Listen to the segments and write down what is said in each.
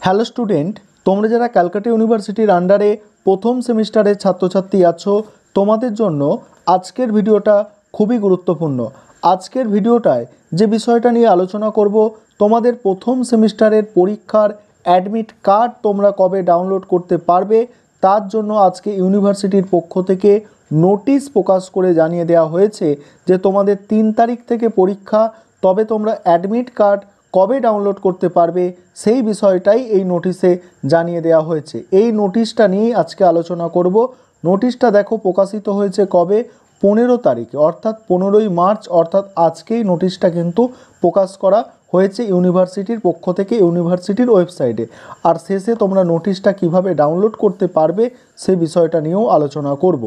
Hello student, তোমরা যারা ক্যালকাটা ইউনিভার্সিটির আন্ডারে প্রথম সেমিস্টারের ছাত্রছাত্রী আছো, তোমাদের জন্য আজকের ভিডিওটা খুবই গুরুত্বপূর্ণ। আজকের ভিডিওটায় যে বিষয়টা নিয়ে আলোচনা করব, তোমাদের প্রথম সেমিস্টারের পরীক্ষার অ্যাডমিট কার্ড তোমরা কবে ডাউনলোড করতে পারবে, তার জন্য আজকে ইউনিভার্সিটির পক্ষ থেকে নোটিশ প্রকাশ করে জানিয়ে দেওয়া হয়েছে যে তোমাদের 3 তারিখ থেকে পরীক্ষা, তবে তোমরা অ্যাডমিট কার্ড কবে ডাউনলোড করতে পারবে সেই বিষয়টাই এই নোটিশে জানিয়ে দেওয়া হয়েছে। এই নোটিশটা নিয়েই আজকে আলোচনা করব। নোটিশটা দেখো প্রকাশিত হয়েছে কবে, 15 তারিখে, অর্থাৎ 15ই মার্চ, অর্থাৎ আজকেই নোটিশটা কিন্তু প্রকাশ করা হয়েছে ইউনিভার্সিটির পক্ষ থেকে ইউনিভার্সিটির ওয়েবসাইটে। আর শেষে তোমরা নোটিশটা কিভাবে ডাউনলোড করতে পারবে সেই বিষয়টা নিয়েও আলোচনা করব।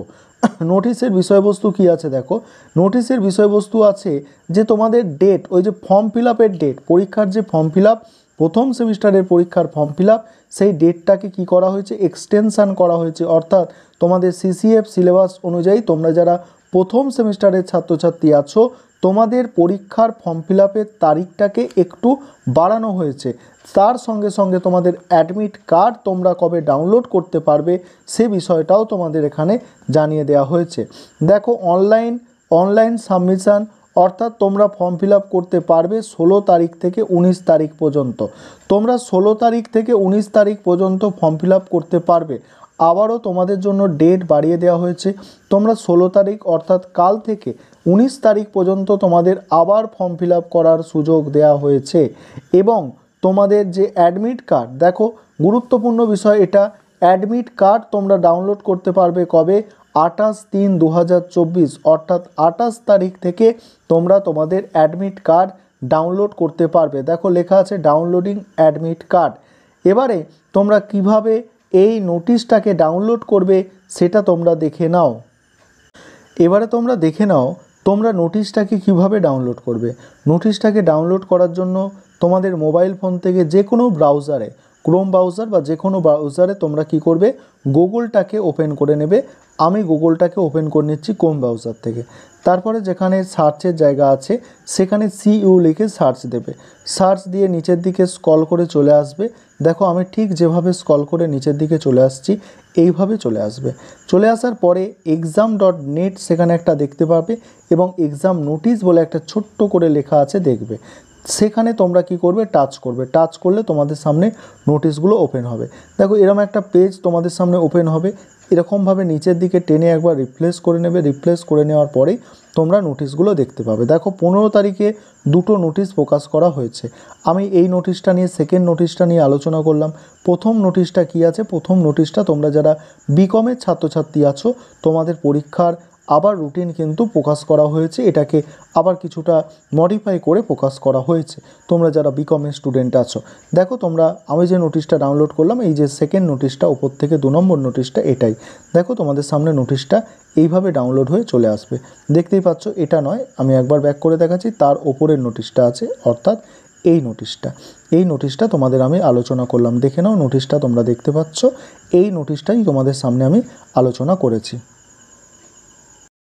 নোটিশের বিষয়বস্তু কি আছে দেখো, নোটিশের বিষয়বস্তু আছে যে তোমাদের ডেট, ওই যে ফর্ম ফিল আপের ডেট, পরীক্ষার যে ফর্ম ফিল আপ, প্রথম সেমিস্টারের পরীক্ষার ফর্ম ফিল আপ, সেই ডেটটাকে কি করা হয়েছে, এক্সটেনশান করা হয়েছে। অর্থাৎ তোমাদের সিসিএফ সিলেবাস অনুযায়ী তোমরা যারা প্রথম সেমিস্টারের ছাত্রছাত্রী আছো, তোমাদের পরীক্ষার ফর্ম ফিল আপের তারিখটাকে একটু বাড়ানো হয়েছে। তার সঙ্গে সঙ্গে তোমাদের অ্যাডমিট কার্ড তোমরা কবে ডাউনলোড করতে পারবে সে বিষয়টাও তোমাদের এখানে জানিয়ে দেওয়া হয়েছে। দেখো, অনলাইন সাবমিশান, অর্থাৎ তোমরা ফর্ম ফিল আপ করতে পারবে 16 তারিখ থেকে 19 তারিখ পর্যন্ত। তোমরা 16 তারিখ থেকে 19 তারিখ পর্যন্ত ফর্ম ফিল আপ করতে পারবে। আবারও তোমাদের জন্য ডেট বাড়িয়ে দেওয়া হয়েছে। তোমরা 16 তারিখ অর্থাৎ কাল থেকে 19 তারিখ পর্যন্ত তোমাদের আবার ফর্ম ফিল আপ করার সুযোগ দেওয়া হয়েছে। এবং তোমাদের যে অ্যাডমিট কার্ড, দেখো গুরুত্বপূর্ণ বিষয় এটা, অ্যাডমিট কার্ড তোমরা ডাউনলোড করতে পারবে কবে, 28/3/2024, অর্থাৎ 28 তারিখ থেকে তোমরা তোমাদের অ্যাডমিট কার্ড ডাউনলোড করতে পারবে। দেখো লেখা আছে ডাউনলোডিং অ্যাডমিট কার্ড। এবারে তোমরা কিভাবে এই নোটিশটাকে ডাউনলোড করবে সেটা তোমরা দেখে নাও। তোমরা নোটিশটাকে কিভাবে ডাউনলোড করবে। নোটিশটাকে ডাউনলোড করার জন্য তোমাদের মোবাইল ফোন থেকে যে কোনো ব্রাউজারে, ক্রোম ব্রাউজার বা যে কোনো ব্রাউজারে তোমরা কি করবে, গুগলটাকে ওপেন করে নেবে। আমি গুগলটাকে ওপেন করে নিচ্ছি ক্রোম ব্রাউজার থেকে। তারপরে যেখানে সার্চের জায়গা আছে সেখানে CU লিখে সার্চ দেবে। সার্চ দিয়ে নিচের দিকে স্ক্রল করে চলে আসবে। দেখো আমি ঠিক যেভাবে স্ক্রল করে নিচের দিকে চলে আসছি, এইভাবে চলে আসবে। চলে আসার পরে exam.net সেখানে একটা দেখতে পাবে এবং এক্সাম নোটিশ বলে একটা ছোট্ট করে লেখা আছে দেখবে। সেখানে তোমরা কি করবে, টাচ করবে। টাচ করলে তোমাদের সামনে নোটিশগুলো ওপেন হবে। দেখো এরকম একটা পেজ তোমাদের সামনে ওপেন হবে। এরকমভাবে নিচের দিকে টেনে একবার রিফ্রেশ করে নেবে। রিফ্রেশ করে নেওয়ার পরেই তোমরা নোটিশগুলো দেখতে পাবে। দেখো 15 তারিখে দুটো নোটিশ প্রকাশ করা হয়েছে। আমি এই নোটিশটা নিয়ে, সেকেন্ড নোটিশটা নিয়ে আলোচনা করলাম। প্রথম নোটিশটা কি আছে, প্রথম নোটিশটা তোমরা যারা বিকমের ছাত্রছাত্রী আছো, তোমাদের পরীক্ষার আবার রুটিন কিন্তু প্রকাশ করা হয়েছে। এটাকে আবার কিছুটা মডিফাই করে প্রকাশ করা হয়েছে তোমরা যারা বিকমের স্টুডেন্ট আছো। দেখো তোমরা, আমি যে নোটিশটা ডাউনলোড করলাম, এই যে সেকেন্ড নোটিশটা উপর থেকে 2 নম্বর নোটিশটা, এটাই দেখো তোমাদের সামনে নোটিশটা এইভাবে ডাউনলোড হয়ে চলে আসবে। দেখতেই পাচ্ছ, এটা নয়, আমি একবার ব্যাক করে দেখাচ্ছি, তার ওপরের নোটিশটা আছে, অর্থাৎ এই নোটিশটা তোমাদের আমি আলোচনা করলাম। দেখে নাও, নোটিশটা তোমরা দেখতে পাচ্ছ, এই নোটিশটাই তোমাদের সামনে আমি আলোচনা করেছি।